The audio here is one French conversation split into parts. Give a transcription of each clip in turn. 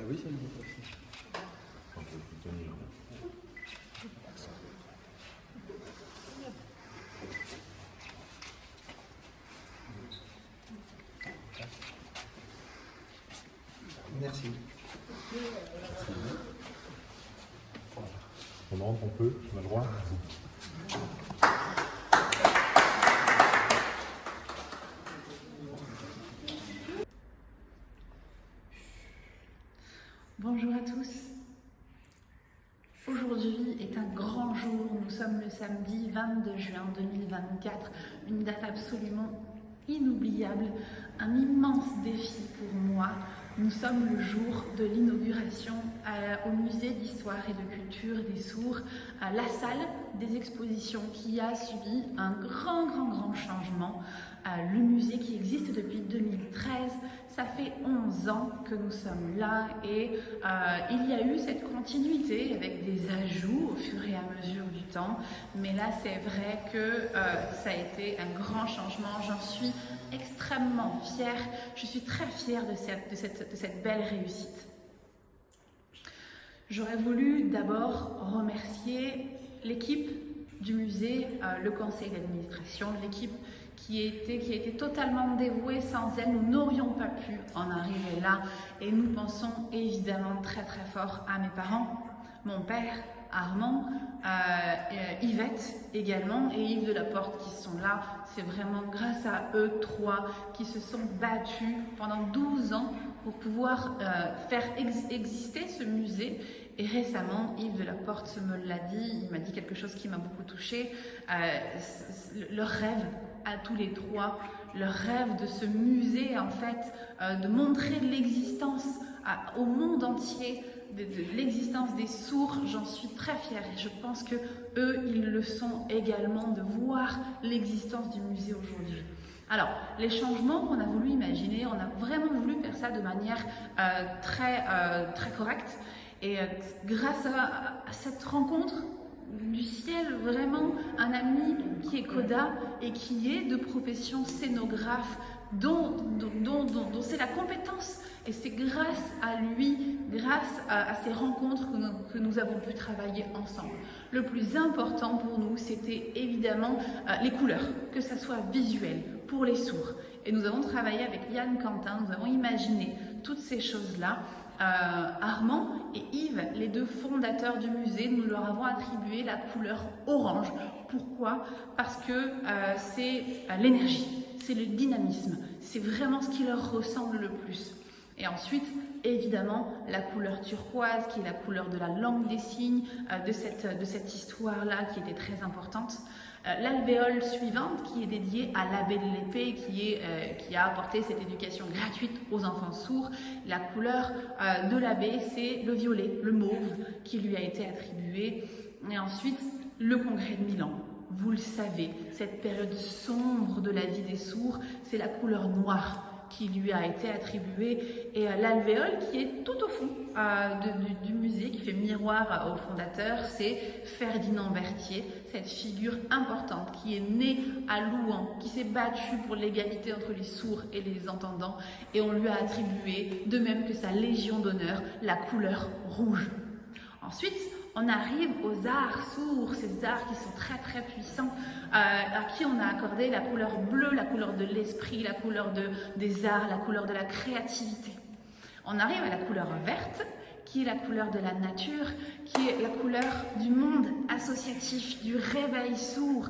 oui, c'est une bonne question. Merci. On rentre, on peut, on a le droit. Bonjour à tous. Aujourd'hui est un grand jour. Nous sommes le samedi 22 juin 2024, une date absolument inoubliable, un immense défi pour moi. Nous sommes le jour de l'inauguration au musée d'histoire et de culture des Sourds, la salle des expositions qui a subi un grand changement. Le musée qui existe depuis 2013, ça fait 11 ans que nous sommes là et il y a eu cette continuité avec des ajouts au fur et à mesure du temps, mais là c'est vrai que ça a été un grand changement. J'en suis extrêmement fière, je suis très fière de cette belle réussite. J'aurais voulu d'abord remercier l'équipe du musée, le conseil d'administration, l'équipe qui a été totalement dévouée. Sans elle, nous n'aurions pas pu en arriver là. Et nous pensons évidemment très fort à mes parents, mon père, Armand, Yvette également et Yves Delaporte qui sont là. C'est vraiment grâce à eux trois qui se sont battus pendant 12 ans pour pouvoir faire exister ce musée. Et récemment, Yves Delaporte me l'a dit, il m'a dit quelque chose qui m'a beaucoup touchée. Leur rêve à tous les trois, leur rêve de ce musée en fait, de montrer l'existence au monde entier, de l'existence des sourds. J'en suis très fière et je pense que eux, ils le sont également, de voir l'existence du musée aujourd'hui. Alors, les changements qu'on a voulu imaginer, on a vraiment voulu faire ça de manière très correcte. Et grâce à cette rencontre du ciel, vraiment un ami qui est Koda et qui est de profession scénographe, dont c'est la compétence. Et c'est grâce à lui, grâce à ces rencontres que nous avons pu travailler ensemble. Le plus important pour nous, c'était évidemment les couleurs, que ça soit visuel pour les sourds. Et nous avons travaillé avec Yann Quentin, nous avons imaginé toutes ces choses-là. Armand et Yves, les deux fondateurs du musée, nous leur avons attribué la couleur orange. Pourquoi? Parce que c'est l'énergie, c'est le dynamisme, c'est vraiment ce qui leur ressemble le plus. Et ensuite, évidemment, la couleur turquoise, qui est la couleur de la langue des signes, de cette histoire-là qui était très importante. L'alvéole suivante qui est dédiée à l'abbé de l'épée qui a apporté cette éducation gratuite aux enfants sourds. La couleur de l'abbé, c'est le violet, le mauve qui lui a été attribué. Et ensuite, le congrès de Milan. Vous le savez, cette période sombre de la vie des sourds, c'est la couleur noire qui lui a été attribuée, et l'alvéole qui est tout au fond du musée, qui fait miroir au fondateur, c'est Ferdinand Berthier, cette figure importante qui est née à Louhans, qui s'est battue pour l'égalité entre les sourds et les entendants, et on lui a attribué, de même que sa Légion d'honneur, la couleur rouge. Ensuite, on arrive aux arts sourds, ces arts qui sont très puissants, à qui on a accordé la couleur bleue, la couleur de l'esprit, la couleur des arts, la couleur de la créativité. On arrive à la couleur verte, qui est la couleur de la nature, qui est la couleur du monde associatif, du réveil sourd.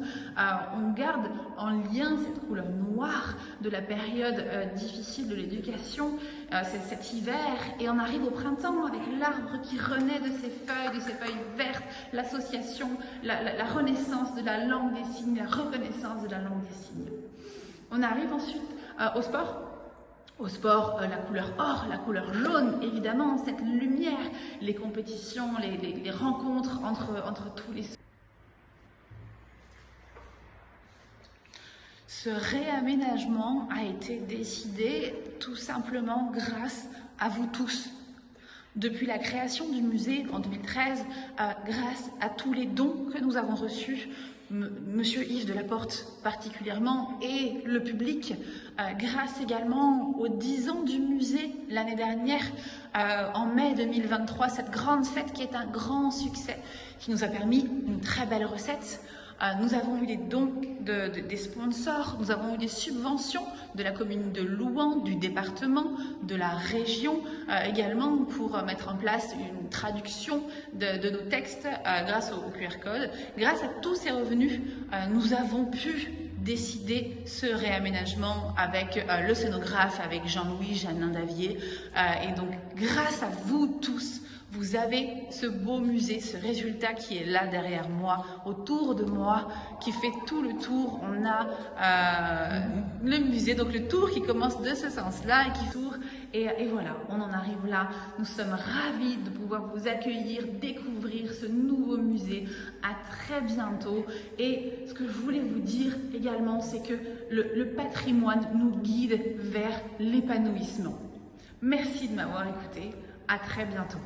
On garde en lien cette couleur noire de la période difficile de l'éducation, c'est cet hiver, et on arrive au printemps avec l'arbre qui renaît de ses feuilles vertes, l'association, la renaissance de la langue des signes, la reconnaissance de la langue des signes. On arrive ensuite au sport. Au sport, la couleur or, la couleur jaune, évidemment, cette lumière, les compétitions, les rencontres entre tous les... Ce réaménagement a été décidé tout simplement grâce à vous tous. Depuis la création du musée en 2013, grâce à tous les dons que nous avons reçus, Monsieur Yves Delaporte particulièrement et le public, grâce également aux 10 ans du musée l'année dernière, en mai 2023, cette grande fête qui est un grand succès, qui nous a permis une très belle recette. Nous avons eu des dons des sponsors, nous avons eu des subventions de la commune de Louhans, du département, de la région, également pour mettre en place une traduction de nos textes grâce au QR code. Grâce à tous ces revenus, nous avons pu décider ce réaménagement avec le scénographe, avec Jean-Louis, Jeannin Davier. Et donc, grâce à vous tous, vous avez ce beau musée, ce résultat qui est là derrière moi, autour de moi, qui fait tout le tour. On a le musée, donc le tour qui commence de ce sens-là et qui tourne. Et voilà, on en arrive là. Nous sommes ravis de pouvoir vous accueillir, découvrir ce nouveau musée. À très bientôt. Et ce que je voulais vous dire également, c'est que le patrimoine nous guide vers l'épanouissement. Merci de m'avoir écouté. À très bientôt.